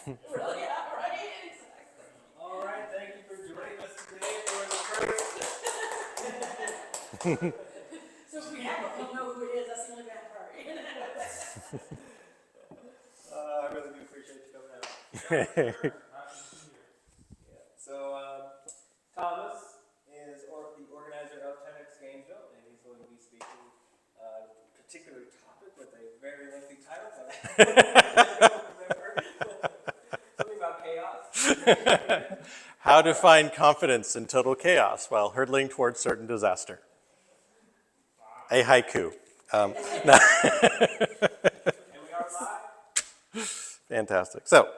Really? Yeah, right? Exactly. All right, thank you for joining us today for the first. So if we don't know who it is, that's the only bad part. I really do appreciate you coming out. Yeah, sure. Happy to be here. Yeah. So, Thomas is the organizer of Tedx Gainesville, and he's going to be speaking a particular topic with a very lengthy title. Something about chaos. How to find confidence in total chaos while hurtling towards certain disaster. A haiku. And we are live. Fantastic. So,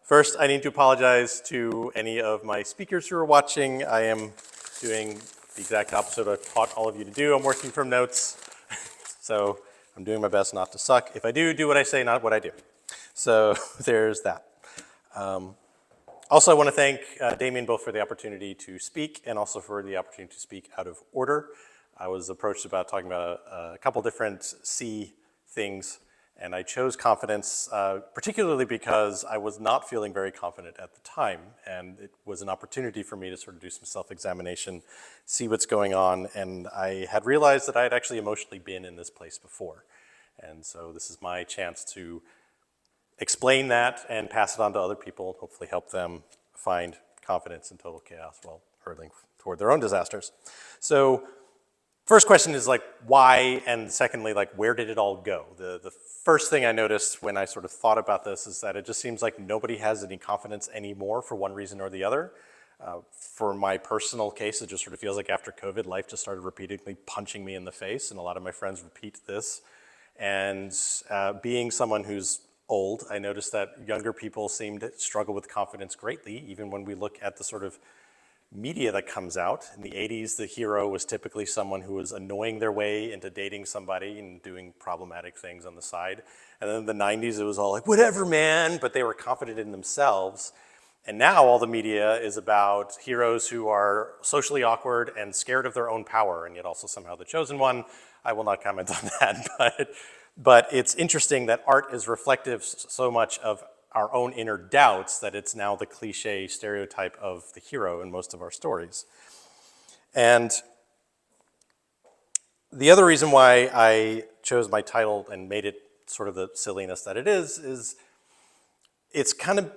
first I need to apologize to any of my speakers who are watching. I am doing the exact opposite of what I've taught all of you to do. I'm working from notes. So I'm doing my best not to suck. If I do what I say, not what I do. So there's that. Also, I want to thank Damien both for the opportunity to speak and also for the opportunity to speak out of order. I was approached about talking about a couple different C things, and I chose confidence particularly because I was not feeling very confident at the time, and it was an opportunity for me to sort of do some self-examination, see what's going on, and I had realized that I had actually emotionally been in this place before. And so this is my chance to explain that and pass it on to other people, hopefully help them find confidence in total chaos while hurtling toward their own disasters. So first question is like why, and secondly, like where did it all go? The first thing I noticed when I sort of thought about this is that it just seems like nobody has any confidence anymore for one reason or the other. For my personal case, it just sort of feels like after COVID, life just started repeatedly punching me in the face, and a lot of my friends repeat this. And being someone who's old, I noticed that younger people seem to struggle with confidence greatly, even when we look at the sort of media that comes out. In the 80s, the hero was typically someone who was annoying their way into dating somebody and doing problematic things on the side. And then in the 90s, it was all like, whatever, man, but they were confident in themselves. And now all the media is about heroes who are socially awkward and scared of their own power, and yet also somehow the chosen one. I will not comment on that, but it's interesting that art is reflective so much of our own inner doubts that it's now the cliche stereotype of the hero in most of our stories. And the other reason why I chose my title and made it sort of the silliness that it is it's kind of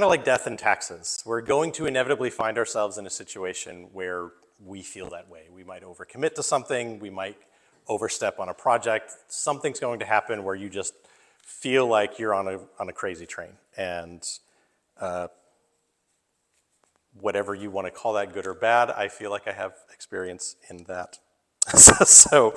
like death and taxes. We're going to inevitably find ourselves in a situation where we feel that way. We might overcommit to something, we might overstep on a project. Something's going to happen where you just feel like you're on a crazy train, and whatever you want to call that, good or bad, I feel like I have experience in that. So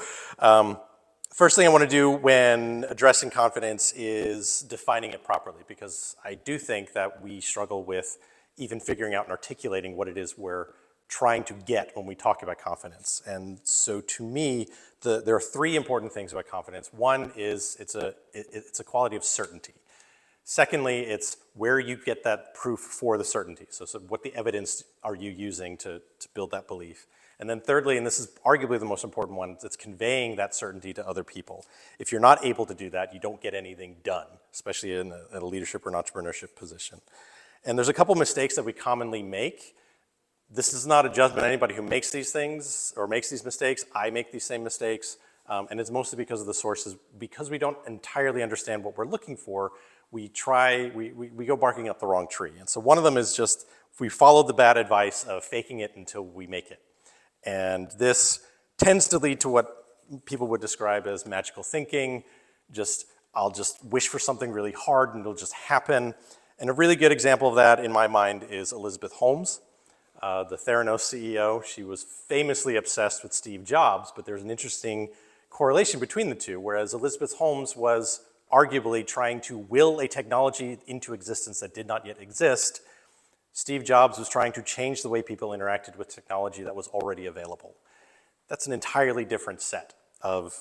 first thing I want to do when addressing confidence is defining it properly, because I do think that we struggle with even figuring out and articulating what it is we're trying to get when we talk about confidence. And so to me, there are three important things about confidence. One is it's a quality of certainty. Secondly, it's where you get that proof for the certainty. So what the evidence are you using to build that belief? And then thirdly, and this is arguably the most important one, it's conveying that certainty to other people. If you're not able to do that, you don't get anything done, especially in a leadership or an entrepreneurship position. And there's a couple mistakes that we commonly make. This is not a judgment on anybody who makes these things or makes these mistakes. I make these same mistakes, and it's mostly because of the sources. Because we don't entirely understand what we're looking for, we go barking up the wrong tree. And so one of them is just, we follow the bad advice of faking it until we make it. And this tends to lead to what people would describe as magical thinking. I'll just wish for something really hard and it'll just happen. And a really good example of that in my mind is Elizabeth Holmes. The Theranos CEO, she was famously obsessed with Steve Jobs, but there's an interesting correlation between the two, whereas Elizabeth Holmes was arguably trying to will a technology into existence that did not yet exist. Steve Jobs was trying to change the way people interacted with technology that was already available. That's an entirely different set of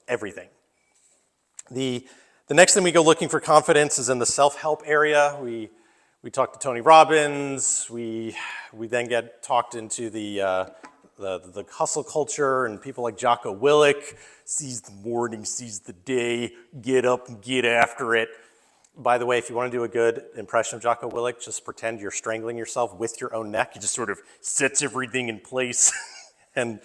everything. The next thing we go looking for confidence is in the self-help area. We talked to Tony Robbins. We then get talked into the hustle culture and people like Jocko Willink, seize the morning, seize the day, get up and get after it. By the way, if you want to do a good impression of Jocko Willink, just pretend you're strangling yourself with your own neck. He just sort of sets everything in place. and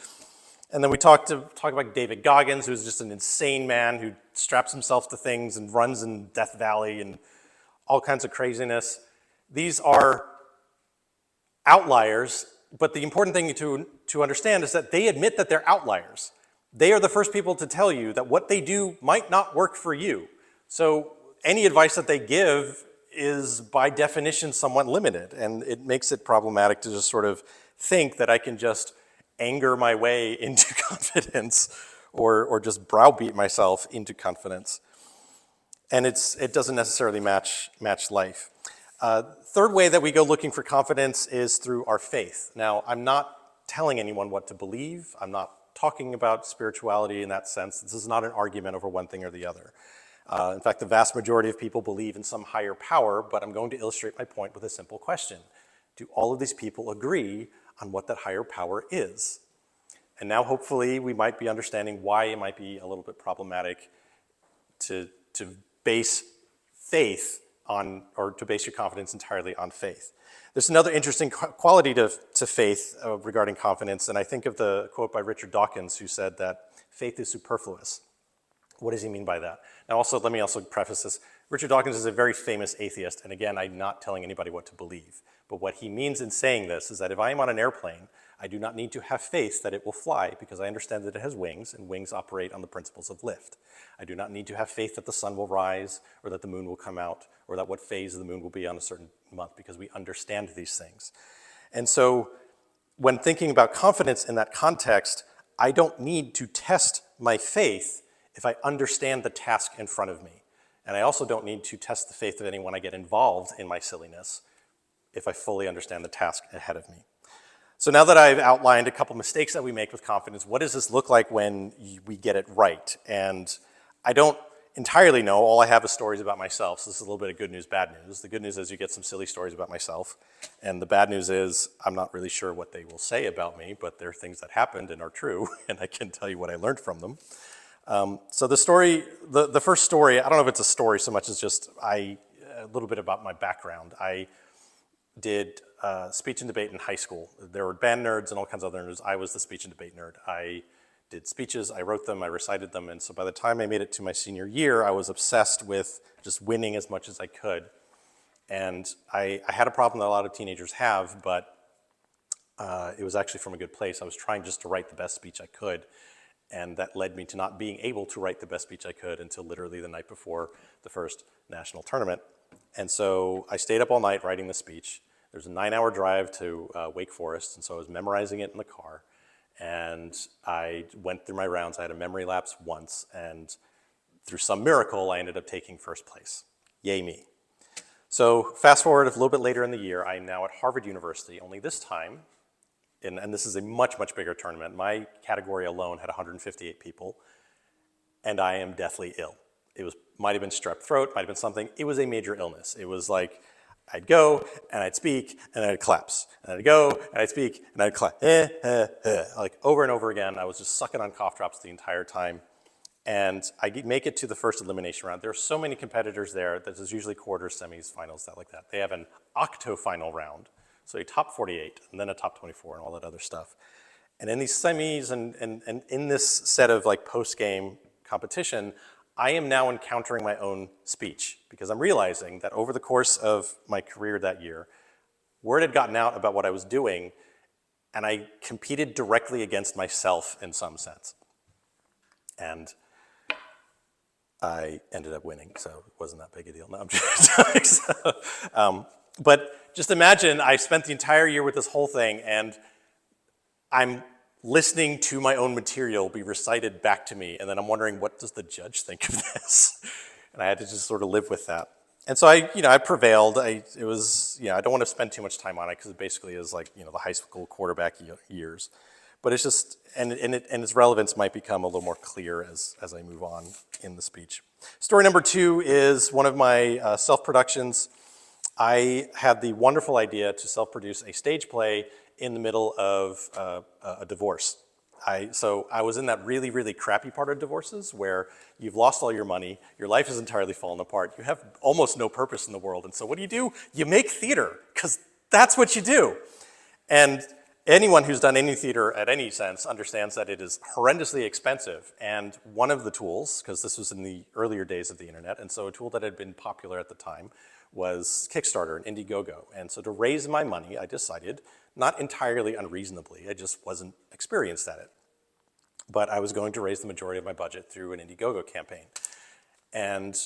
then we talk about David Goggins, who's just an insane man who straps himself to things and runs in Death Valley and all kinds of craziness. These are outliers, but the important thing to understand is that they admit that they're outliers. They are the first people to tell you that what they do might not work for you. So any advice that they give is by definition somewhat limited, and it makes it problematic to just sort of think that I can just anger my way into confidence or just browbeat myself into confidence. And it doesn't necessarily match life. Third way that we go looking for confidence is through our faith. Now, I'm not telling anyone what to believe. I'm not talking about spirituality in that sense. This is not an argument over one thing or the other. In fact, the vast majority of people believe in some higher power, but I'm going to illustrate my point with a simple question. Do all of these people agree on what that higher power is? And now hopefully we might be understanding why it might be a little bit problematic to base faith on, or to base your confidence entirely on faith. There's another interesting quality to faith regarding confidence, and I think of the quote by Richard Dawkins, who said that faith is superfluous. What does he mean by that? Now let me also preface this. Richard Dawkins is a very famous atheist, and again, I'm not telling anybody what to believe. But what he means in saying this is that if I am on an airplane, I do not need to have faith that it will fly because I understand that it has wings, and wings operate on the principles of lift. I do not need to have faith that the sun will rise, or that the moon will come out, or that what phase of the moon will be on a certain month, because we understand these things. And so when thinking about confidence in that context, I don't need to test my faith if I understand the task in front of me. And I also don't need to test the faith of anyone I get involved in my silliness if I fully understand the task ahead of me. So now that I've outlined a couple mistakes that we make with confidence, what does this look like when we get it right? And I don't entirely know. All I have is stories about myself. So this is a little bit of good news, bad news. The good news is you get some silly stories about myself. And the bad news is I'm not really sure what they will say about me, but they're things that happened and are true, and I can tell you what I learned from them. So the story, the first story, I don't know if it's a story so much as just a little bit about my background. I did speech and debate in high school. There were band nerds and all kinds of other nerds. I was the speech and debate nerd. I did speeches, I wrote them, I recited them, and so by the time I made it to my senior year, I was obsessed with just winning as much as I could. And I had a problem that a lot of teenagers have, but it was actually from a good place. I was trying just to write the best speech I could, and that led me to not being able to write the best speech I could until literally the night before the first national tournament. And so I stayed up all night writing the speech. There's a 9-hour drive to Wake Forest, and so I was memorizing it in the car. And I went through my rounds. I had a memory lapse once, and through some miracle, I ended up taking first place. Yay me. So fast forward a little bit later in the year, I'm now at Harvard University, only this time, and this is a much, much bigger tournament. My category alone had 158 people, and I am deathly ill. It might have been strep throat, might have been something. It was a major illness. It was like, I'd go, and I'd speak, and I'd collapse. And I'd go, and I'd speak, and I'd collapse. Like over and over again, I was just sucking on cough drops the entire time. And I make it to the first elimination round. There are so many competitors there that there's usually quarters, semis, finals, stuff like that. They have an octo-final round, so a top 48, and then a top 24, and all that other stuff. And in these semis and in this set of like post-game competition, I am now encountering my own speech because I'm realizing that over the course of my career that year, word had gotten out about what I was doing, and I competed directly against myself in some sense. And I ended up winning, so it wasn't that big a deal. No, I'm just but just imagine I spent the entire year with this whole thing, and I'm listening to my own material be recited back to me, and then I'm wondering, what does the judge think of this? And I had to just sort of live with that. And so I prevailed. I don't want to spend too much time on it because it basically is like, the high school quarterback years. But it's just, and its relevance might become a little more clear as I move on in the speech. Story number 2 is one of my self-productions. I had the wonderful idea to self-produce a stage play in the middle of a divorce. So I was in that really, really crappy part of divorces where you've lost all your money, your life is entirely fallen apart, you have almost no purpose in the world, and so what do? You make theater, because that's what you do. And anyone who's done any theater at any sense understands that it is horrendously expensive, and one of the tools, because this was in the earlier days of the internet, and so a tool that had been popular at the time was Kickstarter and Indiegogo. And so to raise my money, I decided, not entirely unreasonably, I just wasn't experienced at it, but I was going to raise the majority of my budget through an Indiegogo campaign. And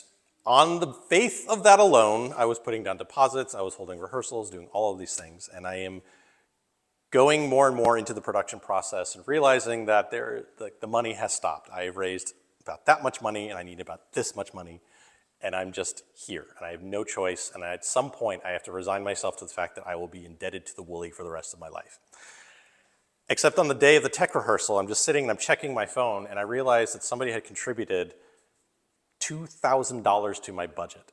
on the faith of that alone, I was putting down deposits, I was holding rehearsals, doing all of these things, and I am going more and more into the production process and realizing that the money has stopped. I have raised about that much money, and I need about this much money, and I'm just here, and I have no choice, and at some point I have to resign myself to the fact that I will be indebted to the Woolly for the rest of my life. Except on the day of the tech rehearsal, I'm just sitting and I'm checking my phone, and I realized that somebody had contributed $2,000 to my budget,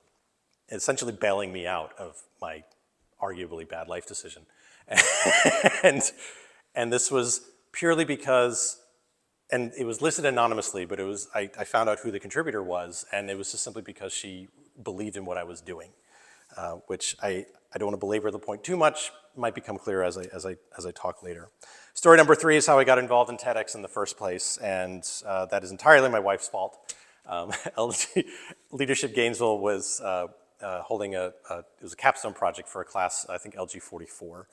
essentially bailing me out of my arguably bad life decision. And this was purely because, and it was listed anonymously, but I found out who the contributor was, and it was just simply because she believed in what I was doing, which I don't want to belabor the point too much, might become clear as I talk later. Story number 3 is how I got involved in TEDx in the first place, and that is entirely my wife's fault. Leadership Gainesville was holding it was a capstone project for a class, I think LG 44,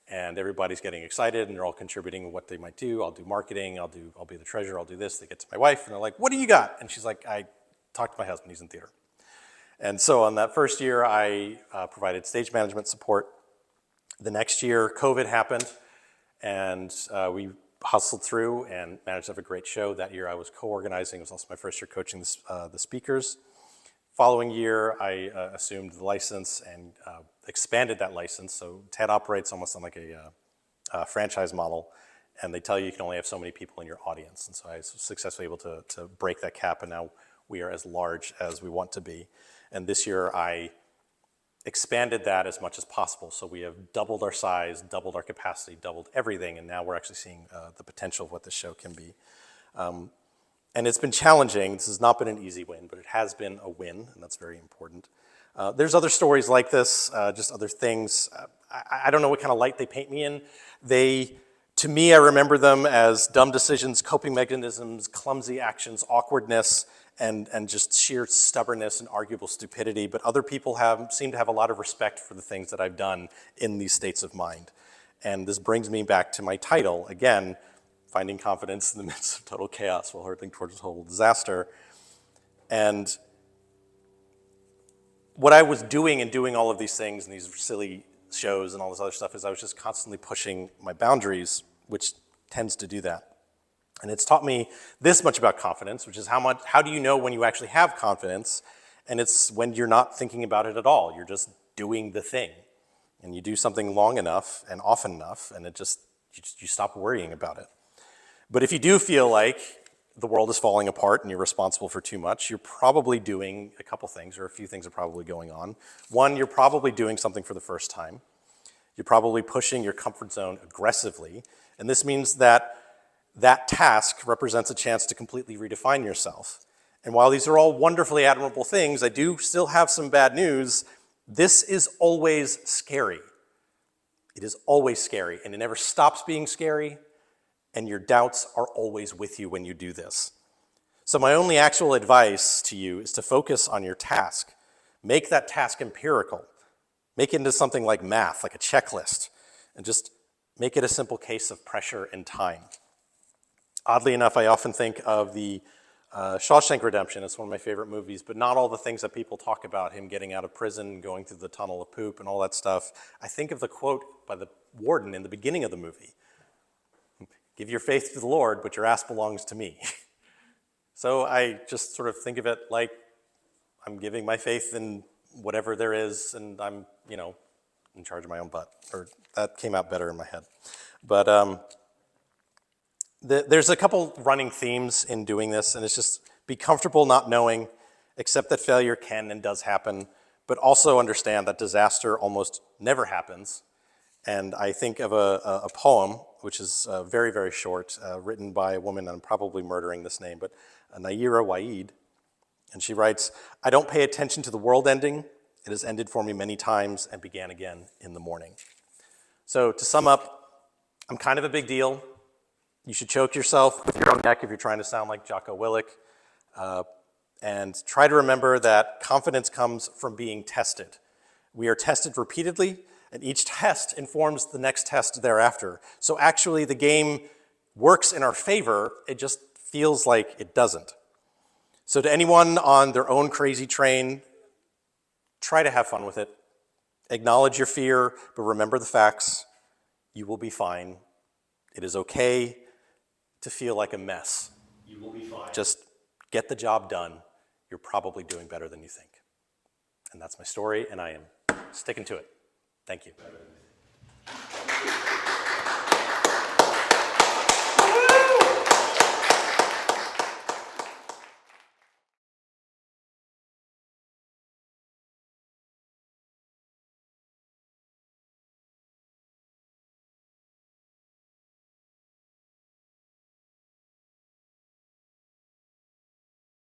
and everybody's getting excited and they're all contributing what they might do. I'll do marketing, I'll be the treasurer, I'll do this. They get to my wife and they're like, what do you got? And she's like, I talked to my husband, he's in theater. And so on that first year, I provided stage management support. The next year, COVID happened, and we hustled through and managed to have a great show. That year I was co-organizing. It was also my first year coaching the speakers. Following year, I assumed the license and expanded that license. So TED operates almost on like a franchise model, and they tell you can only have so many people in your audience. And so I was successfully able to break that cap, and now we are as large as we want to be. And this year I expanded that as much as possible. So we have doubled our size, doubled our capacity, doubled everything, and now we're actually seeing the potential of what this show can be. And it's been challenging. This has not been an easy win, but it has been a win, and that's very important. There's other stories like this, just other things. I don't know what kind of light they paint me in. To me, I remember them as dumb decisions, coping mechanisms, clumsy actions, awkwardness, and just sheer stubbornness and arguable stupidity. But other people seem to have a lot of respect for the things that I've done in these states of mind. And this brings me back to my title, again, Finding Confidence in the Midst of Total Chaos While Hurtling Towards Total Disaster. And what I was doing in doing all of these things and these silly shows and all this other stuff is I was just constantly pushing my boundaries, which tends to do that. And it's taught me this much about confidence, which is how do you know when you actually have confidence? And it's when you're not thinking about it at all. You're just doing the thing. And you do something long enough and often enough, and you stop worrying about it. But if you do feel like the world is falling apart and you're responsible for too much, you're probably doing a couple things, or a few things are probably going on. One, you're probably doing something for the first time. You're probably pushing your comfort zone aggressively, and this means that task represents a chance to completely redefine yourself. And while these are all wonderfully admirable things, I do still have some bad news. This is always scary. It is always scary, and it never stops being scary, and your doubts are always with you when you do this. So my only actual advice to you is to focus on your task. Make that task empirical. Make it into something like math, like a checklist, and just make it a simple case of pressure and time. Oddly enough, I often think of the Shawshank Redemption. It's one of my favorite movies, but not all the things that people talk about, him getting out of prison, going through the tunnel of poop and all that stuff. I think of the quote by the warden in the beginning of the movie. Give your faith to the Lord, but your ass belongs to me. So I just sort of think of it like I'm giving my faith in whatever there is, and I'm, in charge of my own butt. Or that came out better in my head. But there's a couple running themes in doing this, and it's just be comfortable not knowing, accept that failure can and does happen, but also understand that disaster almost never happens, And I think of a poem, which is very, very short, written by a woman, I'm probably murdering this name, but Nayyirah Waid. And she writes, "I don't pay attention to the world ending. It has ended for me many times and began again in the morning." So to sum up, I'm kind of a big deal. You should choke yourself with your own neck if you're trying to sound like Jocko Willink. And try to remember that confidence comes from being tested. We are tested repeatedly, and each test informs the next test thereafter. So actually the game works in our favor, it just feels like it doesn't. So to anyone on their own crazy train, try to have fun with it. Acknowledge your fear, but remember the facts. You will be fine. It is okay to feel like a mess. You will be fine. Just get the job done. You're probably doing better than you think. And that's my story, and I am sticking to it. Thank you.